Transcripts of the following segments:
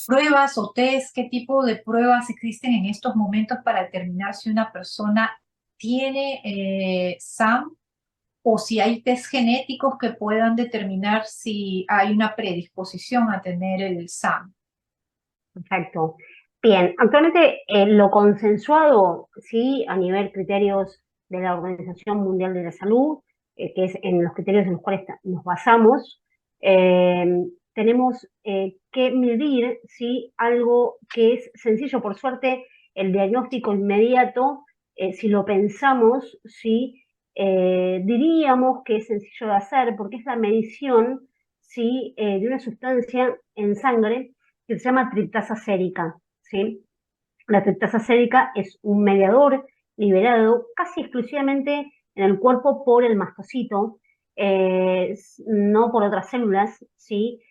pruebas o test, qué tipo de pruebas existen en estos momentos para determinar si una persona tiene SAM o si hay test genéticos que puedan determinar si hay una predisposición a tener el SAM? Perfecto. Bien, actualmente lo consensuado, sí, a nivel criterios de la Organización Mundial de la Salud, que es en los criterios en los cuales nos basamos, tenemos que medir, sí, algo que es sencillo, por suerte, el diagnóstico inmediato, si lo pensamos, sí, diríamos que es sencillo de hacer porque es la medición, sí, de una sustancia en sangre que se llama triptasa sérica, ¿sí? La triptasa sérica es un mediador liberado casi exclusivamente en el cuerpo por el mastocito, no por otras células, ¿sí?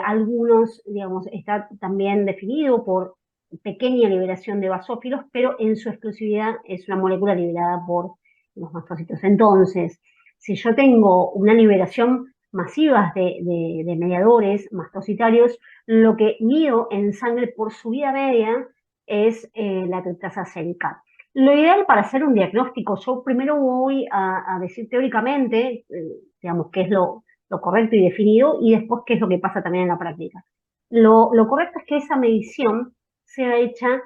Algunos, digamos, está también definido por pequeña liberación de basófilos, pero en su exclusividad es una molécula liberada por los mastocitos. Entonces, si yo tengo una liberación masiva de mediadores mastocitarios, lo que mido en sangre por su vida media es la triptasa sérica. Lo ideal para hacer un diagnóstico, yo primero voy a decir teóricamente, digamos, qué es lo correcto y definido, y después qué es lo que pasa también en la práctica. Lo correcto es que esa medición sea hecha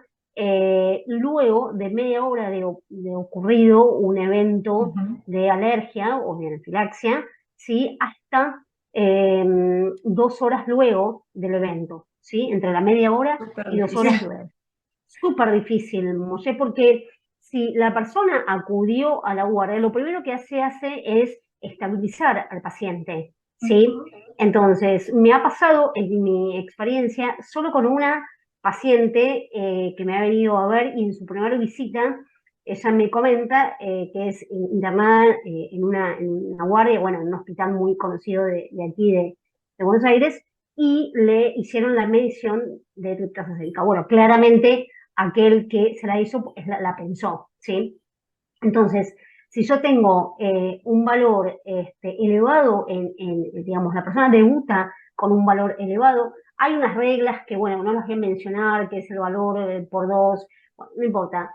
luego de media hora de ocurrido un evento Ujú. de alergia o de anafilaxia, ¿sí? Hasta 2 horas luego del evento, ¿sí? Entre la media hora Súper y dos difícil. horas luego. Súper difícil, Moshe, porque si la persona acudió a la guardia, lo primero que hace es estabilizar al paciente, ¿sí? Ujú. Entonces, me ha pasado en mi experiencia solo con una paciente que me ha venido a ver y en su primera visita ella me comenta que es internada en una guardia, bueno, en un hospital muy conocido de aquí de Buenos Aires, y le hicieron la medición de triptasa sérica. Bueno, claramente aquel que se la hizo pues, la pensó, ¿sí? Entonces, si yo tengo un valor elevado, digamos, la persona debuta con un valor elevado, hay unas reglas que, bueno, no las voy a mencionar, que es el valor por dos, bueno, no importa.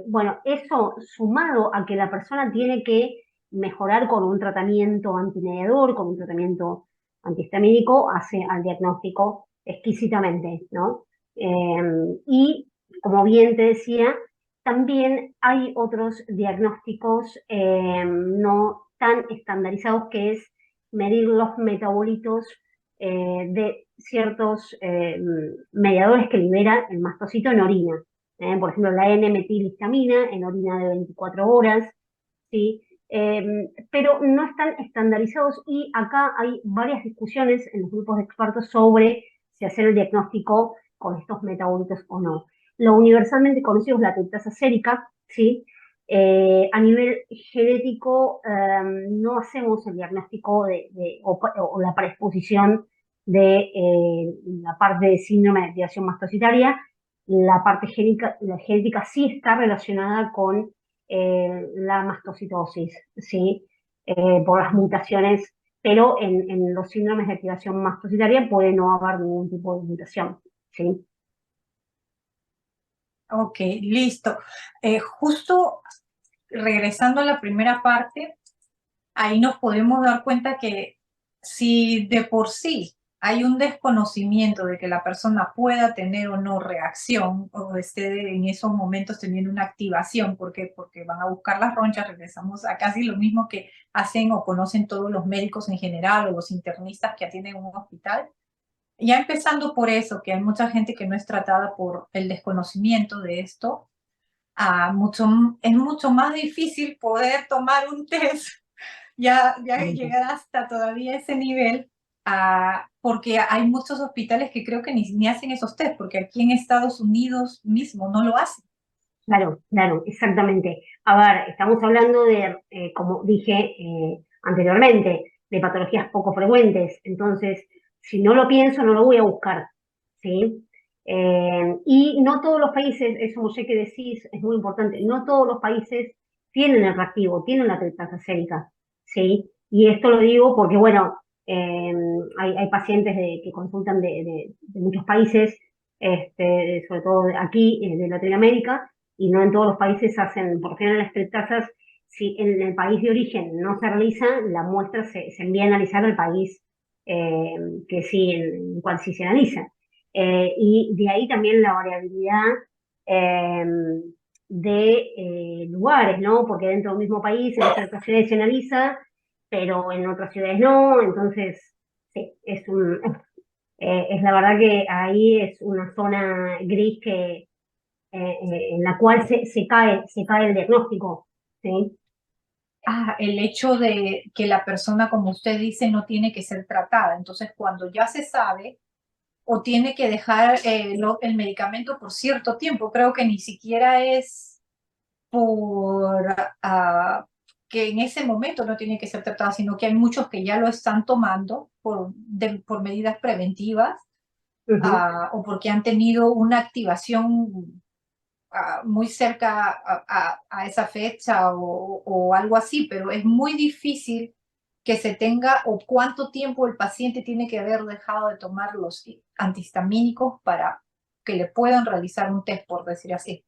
Bueno, eso sumado a que la persona tiene que mejorar con un tratamiento antimediador, con un tratamiento antihistamínico, hace al diagnóstico exquisitamente, ¿no? Y como bien te decía, también hay otros diagnósticos no tan estandarizados que es medir los metabolitos de ciertos mediadores que libera el mastocito en orina. Por ejemplo, la N-metilhistamina en orina de 24 horas, ¿sí? Pero no están estandarizados y acá hay varias discusiones en los grupos de expertos sobre si hacer el diagnóstico con estos metabolitos o no. Lo universalmente conocido es la triptasa sérica, ¿sí? A nivel genético no hacemos el diagnóstico o la predisposición de la parte de síndrome de activación mastocitaria. La parte la genética sí está relacionada con la mastocitosis, ¿sí? Por las mutaciones, pero en los síndromes de activación mastocitaria puede no haber ningún tipo de mutación, ¿sí? Ok, listo. Justo regresando a la primera parte, ahí nos podemos dar cuenta que si de por sí hay un desconocimiento de que la persona pueda tener o no reacción o esté en esos momentos teniendo una activación, ¿por qué? Porque van a buscar las ronchas, regresamos a casi lo mismo que hacen o conocen todos los médicos en general o los internistas que atienden en un hospital. Ya empezando por eso, que hay mucha gente que no es tratada por el desconocimiento de esto, es mucho más difícil poder tomar un test, ya llegar hasta todavía ese nivel, porque hay muchos hospitales que creo que ni hacen esos test, porque aquí en Estados Unidos mismo no lo hacen. Claro, claro, exactamente. A ver, estamos hablando de, como dije anteriormente, de patologías poco frecuentes. Entonces, si no lo pienso, no lo voy a buscar, ¿sí? Y no todos los países, eso sé que decís, es muy importante, no todos los países tienen el reactivo, tienen la triptasa sérica, ¿sí? Y esto lo digo porque, bueno, Hay pacientes que consultan de muchos países, sobre todo aquí, de Latinoamérica, y no en todos los países hacen, por ejemplo, las tasas. Si en el país de origen no se realiza, la muestra se envía a analizar al país eh, que sí, en cual sí se analiza. Y de ahí también la variabilidad eh, de lugares, ¿no? Porque dentro del mismo país, en ciertas ciudades se analiza, pero en otras ciudades no, entonces, sí, es la verdad que ahí es una zona gris en la cual se cae el diagnóstico, ¿sí? El hecho de que la persona, como usted dice, no tiene que ser tratada. Entonces, cuando ya se sabe o tiene que dejar el medicamento por cierto tiempo, creo que ni siquiera es por que en ese momento no tiene que ser tratada, sino que hay muchos que ya lo están tomando por medidas preventivas, Ujú. o porque han tenido una activación muy cerca a esa fecha o algo así, pero es muy difícil que se tenga o cuánto tiempo el paciente tiene que haber dejado de tomar los antihistamínicos para que le puedan realizar un test, por decir así.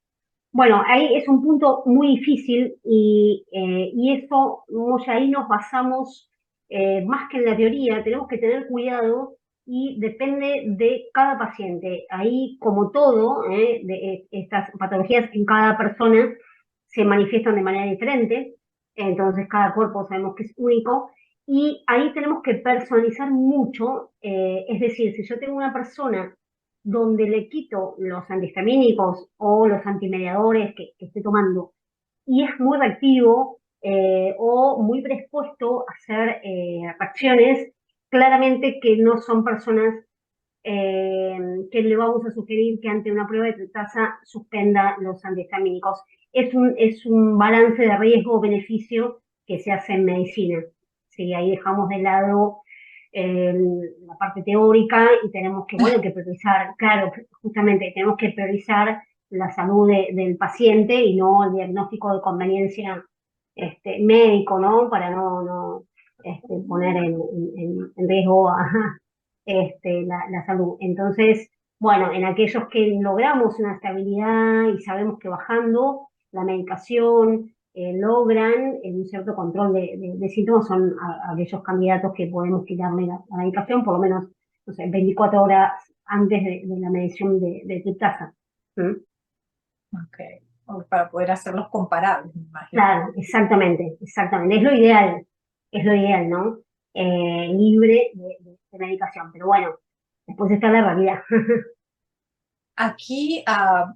Bueno, ahí es un punto muy difícil y eso, Moya, ahí nos basamos más que en la teoría, tenemos que tener cuidado y depende de cada paciente. Ahí, como todo, estas patologías en cada persona se manifiestan de manera diferente, entonces cada cuerpo sabemos que es único y ahí tenemos que personalizar mucho, es decir, si yo tengo una persona donde le quito los antihistamínicos o los antimediadores que esté tomando y es muy reactivo o muy predispuesto a hacer reacciones, claramente que no son personas eh, que le vamos a sugerir que ante una prueba de tritasa suspenda los antihistamínicos. Es un balance de riesgo-beneficio que se hace en medicina. ¿Sí? Ahí dejamos de lado eh, la parte teórica y tenemos que, bueno, que priorizar, claro, justamente tenemos que priorizar la salud del paciente y no el diagnóstico de conveniencia médico, ¿no? Para no poner en riesgo la salud. Entonces, bueno, en aquellos que logramos una estabilidad y sabemos que bajando la medicación logran un cierto control de síntomas, son aquellos candidatos que podemos quitarle la medicación por lo menos, no sé, 24 horas antes de la medición de triptasa. ¿Mm? Okay. O para poder hacerlos comparables, me imagino. Claro, exactamente, exactamente. Es lo ideal, ¿no? Libre de medicación, pero bueno, después está la realidad. Aquí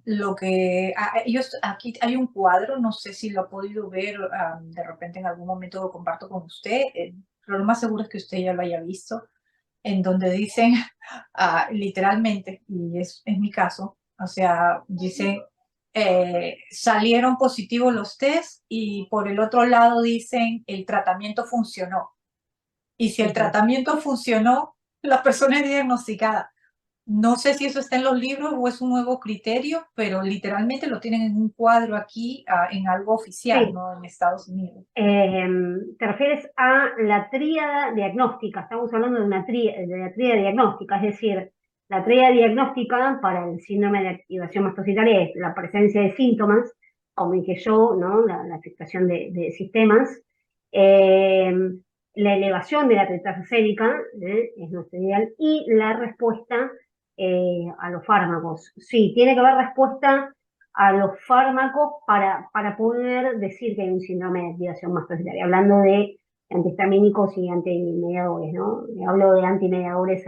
lo que ellos aquí hay un cuadro, no sé si lo ha podido ver, de repente en algún momento lo comparto con usted, pero lo más seguro es que usted ya lo haya visto, en donde dicen literalmente, y es mi caso, o sea, dicen salieron positivos los test y por el otro lado dicen el tratamiento funcionó. Y si el Ujú. tratamiento funcionó, la persona es diagnosticada. No sé si eso está en los libros o es un nuevo criterio, pero literalmente lo tienen en un cuadro aquí, en algo oficial, Sí, ¿no? En Estados Unidos. te refieres a la tríada diagnóstica. Estamos hablando de la tríada diagnóstica, es decir, la tríada diagnóstica para el síndrome de activación mastocitaria es la presencia de síntomas, como dije yo, ¿no? La afectación de sistemas, eh, la elevación de la tritasa sérica, es nuestro ideal, y la respuesta a los fármacos. Sí, tiene que haber respuesta a los fármacos para poder decir que hay un síndrome de activación mastocitaria, hablando de antihistamínicos y antimediadores, ¿no? Hablo de antimediadores,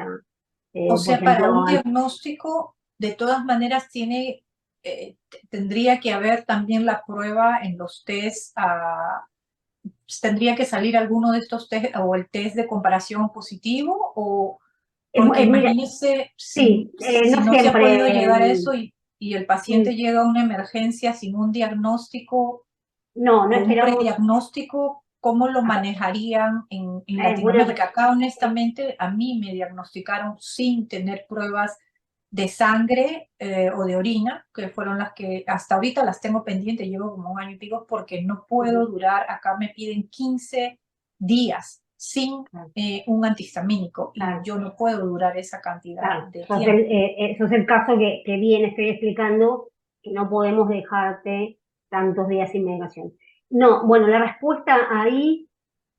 O por sea, para ejemplo, un diagnóstico, de todas maneras, tendría que haber también la prueba en los test, tendría que salir alguno de estos test o el test de comparación positivo, o porque mira, imagínese sí, si no no se ha podido siempre, llegar a eso y el mm, paciente llega a una emergencia sin un diagnóstico no o un esperamos, prediagnóstico, ¿cómo lo acá, manejarían en buena, Latinoamérica? Acá, honestamente, a mí me diagnosticaron sin tener pruebas de sangre o de orina, que fueron las que hasta ahorita las tengo pendientes, llevo como un año y pico, porque no puedo durar, acá me piden 15 días sin un antihistamínico, y Claro. yo no puedo durar esa cantidad Claro, de eso es tiempo. eso es el caso que bien estoy explicando, que no podemos dejarte tantos días sin medicación. No, bueno, la respuesta ahí,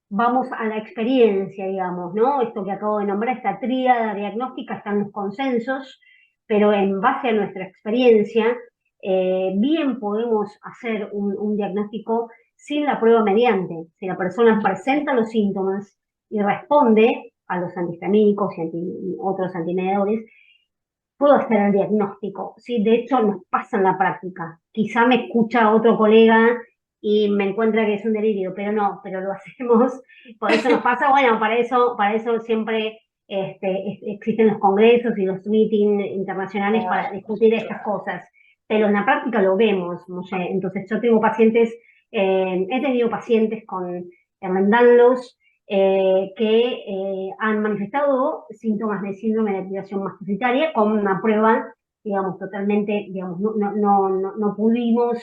vamos a la experiencia, digamos, ¿no? Esto que acabo de nombrar, esta tríada diagnóstica, están los consensos, pero en base a nuestra experiencia, bien podemos hacer un diagnóstico sin la prueba mediante. Si la persona presenta los síntomas y responde a los antihistamínicos y otros antimediadores, puedo hacer el diagnóstico. ¿Sí? De hecho, nos pasa en la práctica. Quizá me escucha otro colega y me encuentra que es un delirio, pero no, pero lo hacemos. Por eso nos pasa, bueno, para eso siempre existen los congresos y los meetings internacionales para discutir estas cosas. Pero en la práctica lo vemos, Moshe. Entonces, yo tengo pacientes, he tenido pacientes con Ehlers-Danlos, que han manifestado síntomas de síndrome de activación mastocitaria con una prueba, digamos, totalmente, digamos, no pudimos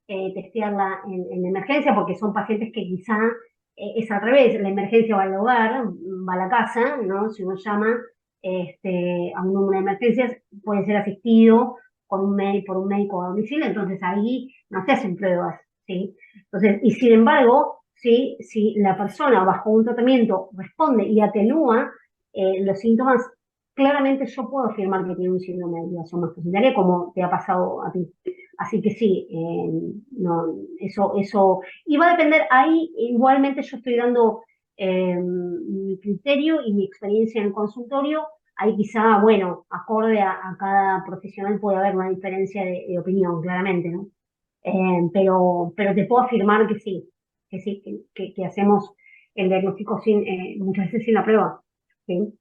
testearla en emergencia porque son pacientes que quizá es al revés, la emergencia va al hogar, va a la casa, ¿no? Si uno llama a un número de emergencias, puede ser asistido por un médico a domicilio, entonces ahí no se hacen pruebas, ¿sí? Entonces, y sin embargo, ¿sí? Si la persona bajo un tratamiento responde y atenúa los síntomas, claramente yo puedo afirmar que tiene un síndrome de activación mastocitaria como te ha pasado a ti. Así que sí, no, eso, y va a depender, ahí igualmente yo estoy dando mi criterio y mi experiencia en el consultorio, ahí quizá, bueno, acorde a cada profesional puede haber una diferencia de opinión, claramente, ¿no? Pero te puedo afirmar que sí, que hacemos el diagnóstico sin, muchas veces sin la prueba. ¿Sí?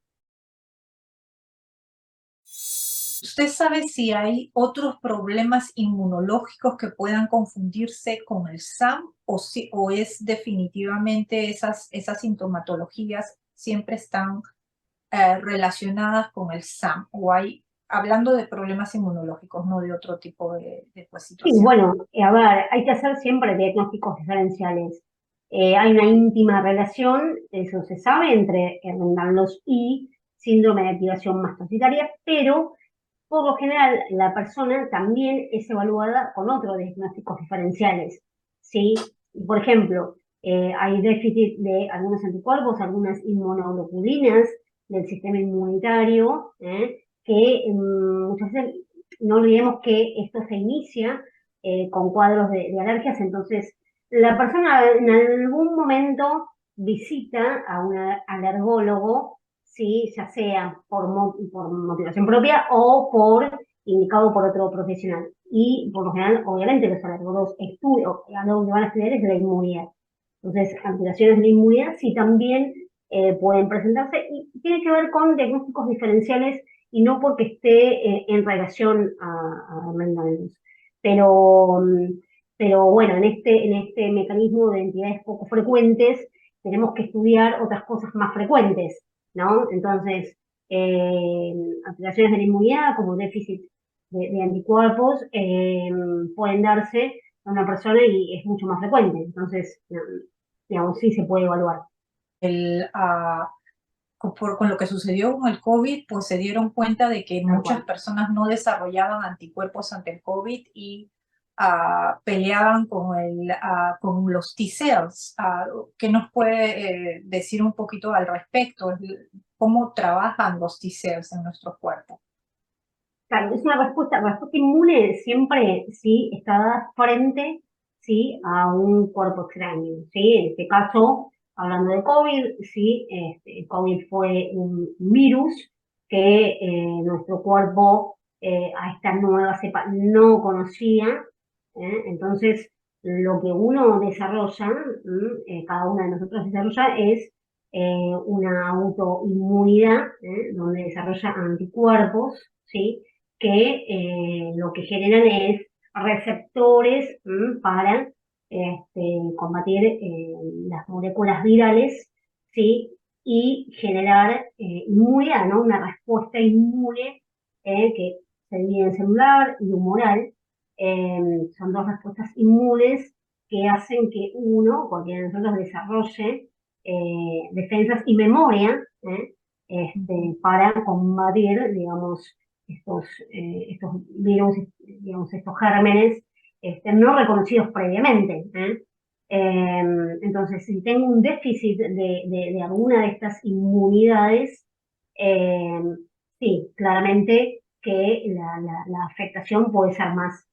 ¿Usted sabe si hay otros problemas inmunológicos que puedan confundirse con el SAM, o es definitivamente esas sintomatologías siempre están relacionadas con el SAM? O hay, hablando de problemas inmunológicos, no de otro tipo de pues, Sí, situación. bueno, a ver, hay que hacer siempre diagnósticos diferenciales. Hay una íntima relación, eso se sabe, entre Ehlers-Danlos y síndrome de activación mastocitaria, pero por lo general la persona también es evaluada con otros diagnósticos diferenciales, ¿sí? Por ejemplo, hay déficit de algunos anticuerpos, algunas inmunoglobulinas del sistema inmunitario, que muchas veces no olvidemos que esto se inicia con cuadros de alergias, entonces la persona en algún momento visita a un alergólogo, ¿sí? Ya sea por motivación propia o indicado por otro profesional. Y por lo general, obviamente, los alergólogos estudian, a lo que van a estudiar es la inmunidad. Entonces, alteraciones de la inmunidad sí también pueden presentarse y tiene que ver con diagnósticos diferenciales y no porque esté en relación a Mendel's. Pero, pero bueno, en este mecanismo de entidades poco frecuentes tenemos que estudiar otras cosas más frecuentes, ¿no? Entonces, alteraciones de la inmunidad como déficit de anticuerpos pueden darse a una persona y es mucho más frecuente. Entonces, digamos, sí se puede evaluar. El, con lo que sucedió con el COVID, pues se dieron cuenta de que Tal muchas cual. personas no desarrollaban anticuerpos ante el COVID y peleaban con los T-cells. ¿Qué nos puede decir un poquito al respecto? ¿Cómo trabajan los T-cells en nuestro cuerpo? Claro, es una respuesta inmune siempre, sí, está dada frente, sí, a un cuerpo extraño, sí, en este caso, hablando de COVID, sí, el COVID fue un virus que nuestro cuerpo a esta nueva cepa no conocía, entonces lo que uno desarrolla, cada una de nosotros desarrolla es una autoinmunidad, donde desarrolla anticuerpos, ¿sí? Que lo que generan es receptores para combatir las moléculas virales, ¿sí? Y generar inmunidad, ¿no? Una respuesta inmune que se divide en celular y humoral. Son dos respuestas inmunes que hacen que uno, cualquiera de nosotros, desarrolle defensas y memoria, Ujú. para combatir, digamos, estos virus, digamos, estos gérmenes no reconocidos previamente. Entonces, si tengo un déficit de alguna de estas inmunidades, eh, sí, claramente que la afectación puede ser más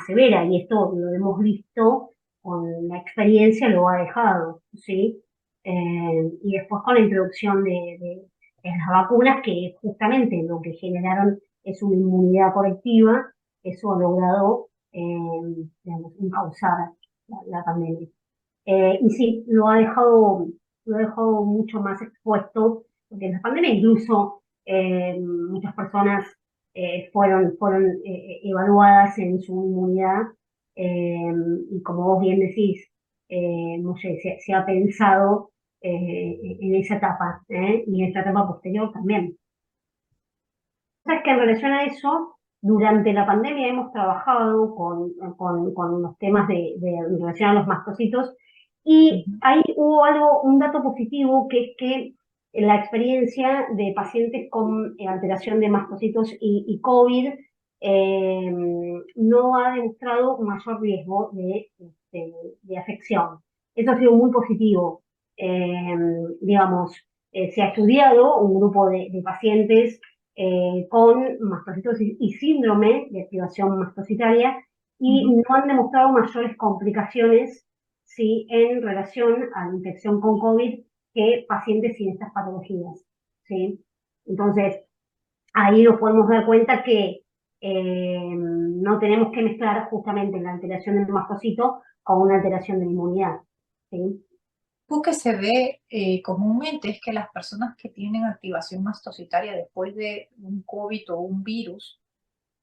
severa, y esto lo hemos visto con la experiencia, lo ha dejado, ¿sí? Y después con la introducción de las vacunas, que justamente lo que generaron es una inmunidad colectiva, eso ha logrado, digamos, encauzar la pandemia. Y sí, lo ha dejado mucho más expuesto, porque en la pandemia incluso muchas personas fueron evaluadas en su inmunidad, eh, y como vos bien decís, no sé, se ha pensado en esa etapa, y en esta etapa posterior también. Sabes que en relación a eso, durante la pandemia hemos trabajado con los temas en relación a los mastocitos, y Ujú. ahí hubo un dato positivo, que es que la experiencia de pacientes con alteración de mastocitos y COVID eh, no ha demostrado mayor riesgo de afección. Eso ha sido muy positivo. Eh, digamos, se ha estudiado un grupo de pacientes con mastocitosis y síndrome de activación mastocitaria, y Ujú. no han demostrado mayores complicaciones, ¿sí?, en relación a la infección con COVID, que pacientes sin estas patologías, ¿sí? Entonces, ahí nos podemos dar cuenta que no tenemos que mezclar justamente la alteración del mastocito con una alteración de la inmunidad, ¿sí? Algo que se ve comúnmente es que las personas que tienen activación mastocitaria después de un COVID o un virus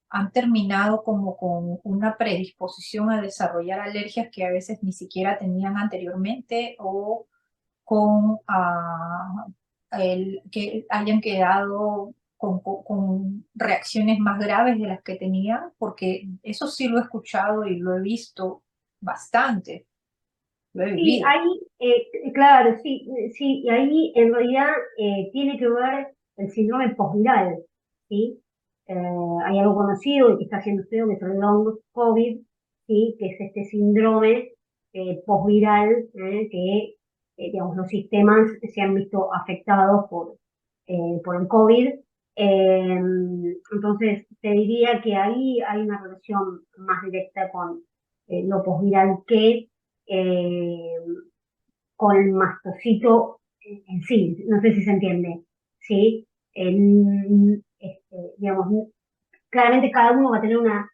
han terminado como con una predisposición a desarrollar alergias que a veces ni siquiera tenían anteriormente, o con que hayan quedado con reacciones más graves de las que tenían, porque eso sí lo he escuchado y lo he visto bastante, lo he Sí, vivido. ahí, claro, sí, sí, y ahí en realidad tiene que ver el síndrome postviral, ¿sí? Hay algo conocido y que está haciendo estudio, que es el long COVID, ¿sí? Que es este síndrome postviral, que, digamos, los sistemas se han visto afectados por el COVID. Entonces, te diría que ahí hay una relación más directa con lo postviral que eh, con el mastocito en sí. No sé si se entiende, ¿sí? Digamos, claramente cada uno va a tener una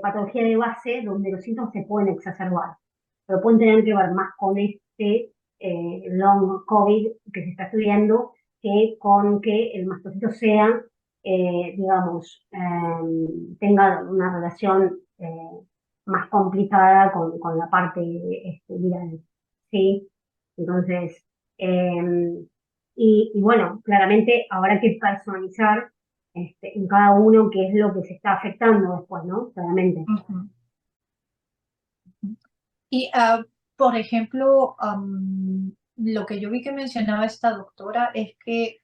patología de base donde los síntomas se pueden exacerbar, pero pueden tener que ver más con long COVID que se está estudiando, que con que el mastocito sea, digamos, tenga una relación más complicada con la parte viral, ¿sí? Entonces, eh, y bueno, claramente habrá que personalizar en cada uno qué es lo que se está afectando después, ¿no? Claramente. Ujú. Y, por ejemplo, lo que yo vi que mencionaba esta doctora es que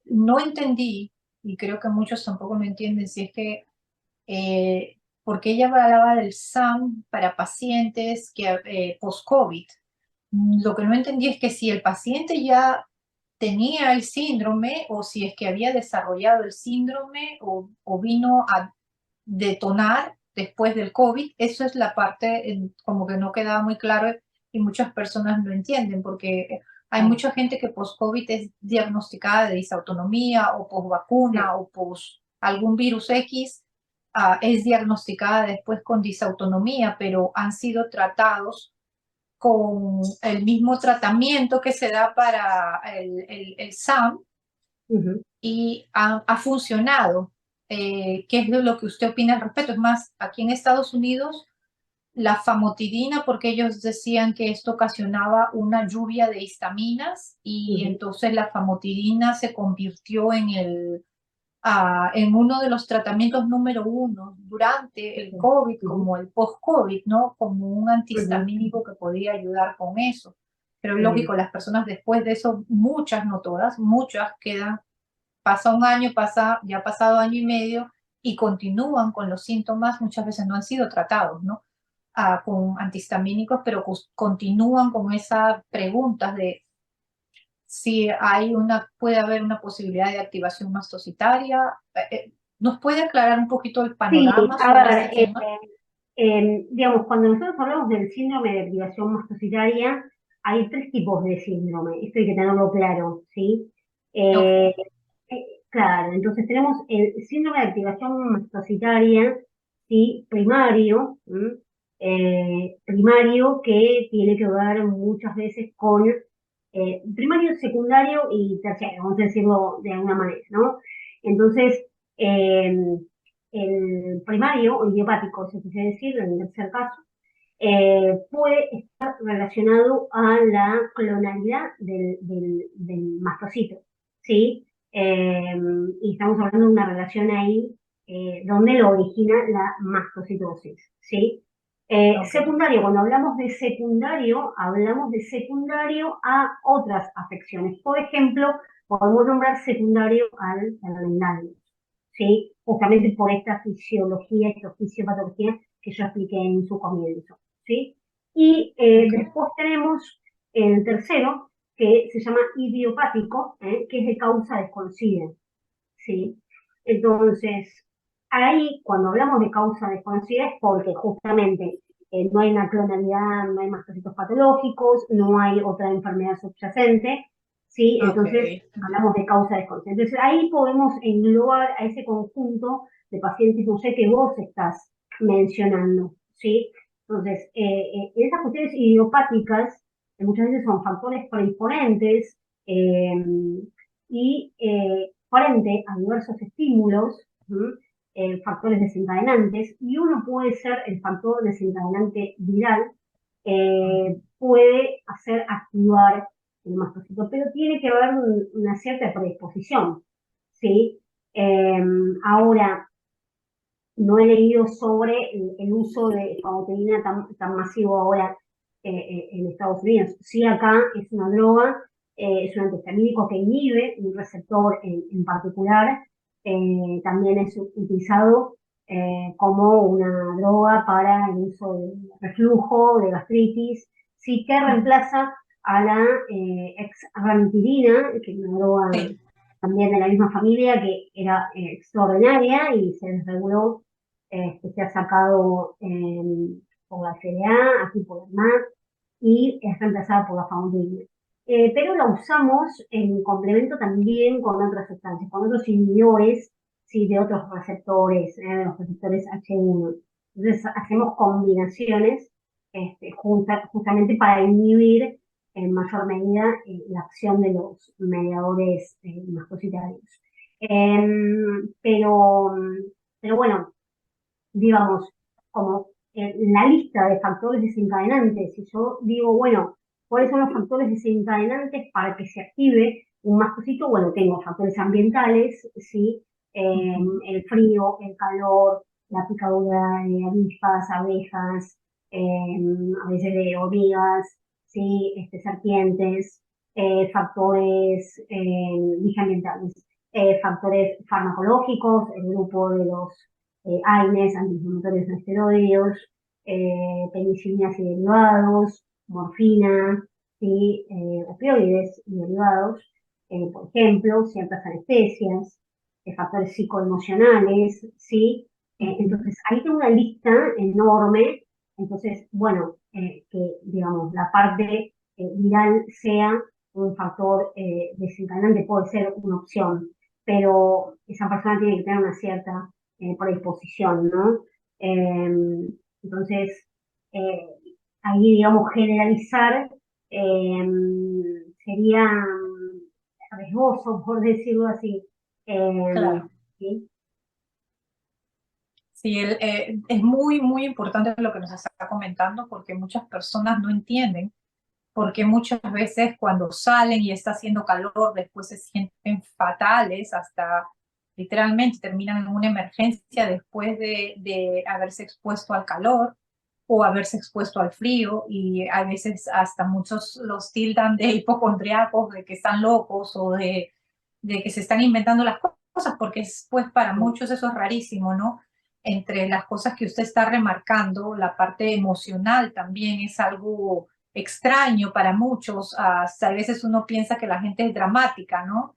no entendí, y creo que muchos tampoco me entienden, si es que, porque ella hablaba del SAM para pacientes que post-COVID. Lo que no entendí es que si el paciente ya tenía el síndrome, o si es que había desarrollado el síndrome, o vino a detonar después del COVID. Eso es la parte como que no quedaba muy claro, y muchas personas no entienden, porque hay Claro, mucha gente que post-COVID es diagnosticada de disautonomía, o sí. post-vacuna, o post algún virus X, es diagnosticada después con disautonomía, pero han sido tratados con el mismo tratamiento que se da para el SAM, Ujú. y ha funcionado. ¿Qué es lo que usted opina al respecto? Es más, aquí en Estados Unidos, la famotidina, porque ellos decían que esto ocasionaba una lluvia de histaminas, y Ujú. entonces la famotidina se convirtió en en uno de los tratamientos número uno durante el COVID Ujú, como el post-COVID, ¿no? Como un ujú, antihistamínico que podía ayudar con eso. Pero bien. lógico, las personas después de eso, muchas, no todas, muchas quedan, pasa un año, ya ha pasado año y medio y continúan con los síntomas, muchas veces no han sido tratados, ¿no? Con antihistamínicos, pero continúan con esas preguntas de si puede haber una posibilidad de activación mastocitaria. ¿Nos puede aclarar un poquito el Sí, panorama a sobre ver, este tema? digamos, cuando nosotros hablamos del síndrome de activación mastocitaria, hay tres tipos de síndrome, esto hay que tenerlo claro, ¿sí? Ok, Eh, claro, entonces tenemos el síndrome de activación mastocitaria, ¿sí? Primario, ¿m? Primario que tiene que ver muchas veces con primario, secundario y terciario, vamos a decirlo de alguna manera, ¿no? Entonces, eh, el primario o idiopático, se puede decir, en el tercer caso, puede estar relacionado a la clonalidad del mastocito, ¿sí? Y estamos hablando de una relación ahí donde lo origina la mastocitosis, ¿sí? ok. Secundario, cuando hablamos de secundario a otras afecciones. Por ejemplo, podemos nombrar secundario al renal, ¿sí? Justamente por esta fisiología, esta fisiopatología que yo expliqué en su comienzo, ¿sí? Y Ok. después tenemos el tercero, que se llama idiopático, que es de causa desconocida, ¿sí? Entonces, ahí cuando hablamos de causa desconocida es porque justamente no hay una clonalidad, no hay mastocitos patológicos, no hay otra enfermedad subyacente, ¿sí? Ok. Entonces, hablamos de causa desconocida. Entonces, ahí podemos englobar a ese conjunto de pacientes, no sé, que vos estás mencionando, ¿sí? Entonces, esas cuestiones idiopáticas muchas veces son factores predisponentes, y frente a diversos estímulos, factores desencadenantes, y uno puede ser el factor desencadenante viral, puede hacer activar el mastocito, pero tiene que haber una cierta predisposición, ¿sí? Eh, Ahora, no he leído sobre el uso de famotrina tan masivo ahora en Estados Unidos. Sí, acá es una droga, es un antihistamínico que inhibe un receptor en particular. También es utilizado como una droga para el uso de reflujo, de gastritis, sí que reemplaza a la ex-ranitidina, que es una droga Sí, también de la misma familia, que era extraordinaria y se desreguló, que se ha sacado por la FDA, aquí por el MAC, y es reemplazada por la famotrina. Pero la usamos en complemento también con otras sustancias, con otros inhibidores, sí, de otros receptores, de los receptores H1. Entonces hacemos combinaciones justamente para inhibir en mayor medida la acción de los mediadores mastocitarios. Pero, pero bueno, digamos, como la lista de factores desencadenantes, si yo digo, bueno, ¿cuáles son los factores desencadenantes para que se active un mastocito? Bueno, tengo factores ambientales, ¿sí? El frío, el calor, la picadura de avispas, abejas, a veces de hormigas, ¿sí? Serpientes, factores dije ambientales, factores farmacológicos, el grupo de los AINES, antiinflamatorios no esteroideos, penicilinas y derivados, morfina, ¿sí? Opioides y derivados, por ejemplo, ciertas anestesias, factores psicoemocionales, ¿sí? Entonces, ahí tengo una lista enorme. Entonces, bueno, que digamos, la parte viral sea un factor desencadenante puede ser una opción, pero esa persona tiene que tener una cierta predisposición, ¿no? Entonces, eh, ahí, digamos, generalizar eh, sería riesgoso, por decirlo así. claro. ¿Sí? Sí, es muy, muy importante lo que nos está comentando porque muchas personas no entienden porque muchas veces cuando salen y está haciendo calor, después se sienten fatales, hasta literalmente terminan en una emergencia después de haberse expuesto al calor o haberse expuesto al frío, y a veces hasta muchos los tildan de hipocondriacos, de que están locos o de que se están inventando las cosas, porque pues para muchos eso es rarísimo, ¿no? Entre las cosas que usted está remarcando, la parte emocional también es algo extraño para muchos. Hasta a veces uno piensa que la gente es dramática, ¿no?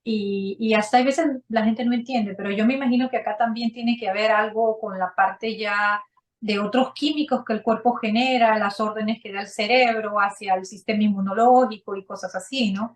Y hasta a veces la gente no entiende, pero yo me imagino que acá también tiene que haber algo con la parte ya de otros químicos que el cuerpo genera, las órdenes que da el cerebro hacia el sistema inmunológico y cosas así, ¿no?